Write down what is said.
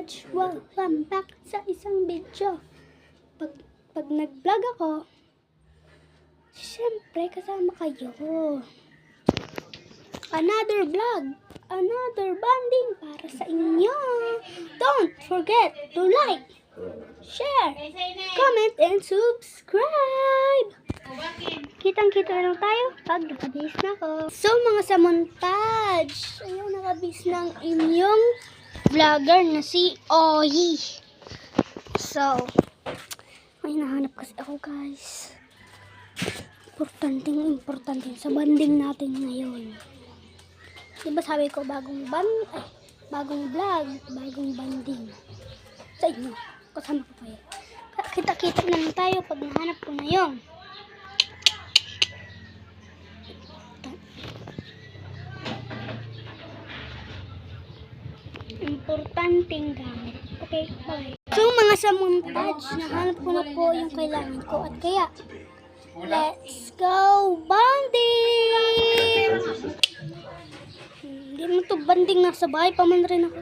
montage. Welcome back sa isang video. Pag nag-vlog ako, siyempre kasama kayo. Another vlog, another bonding para sa inyo. Don't forget to like, share, comment, and subscribe. Kitang-kita na lang tayo pag nakabihis na ako. So mga sa montage, ayun, nakabihis ng inyong vlogger na si Oyi. So, may nahanap kasi ako, guys. Importante sa banding natin ngayon. Diba sabi ko bagong vlog, bagong banding sa inyo. Kasama ko pa yun. Kita-kita na lang tayo pag nahanap ko na yun. Importanteng gamit. Okay, bye. So mga sa montage, nahanap ko na po yung kailangan ko at kaya let's go banding! Hindi naman to banding, nasa bahay pa man rin ako.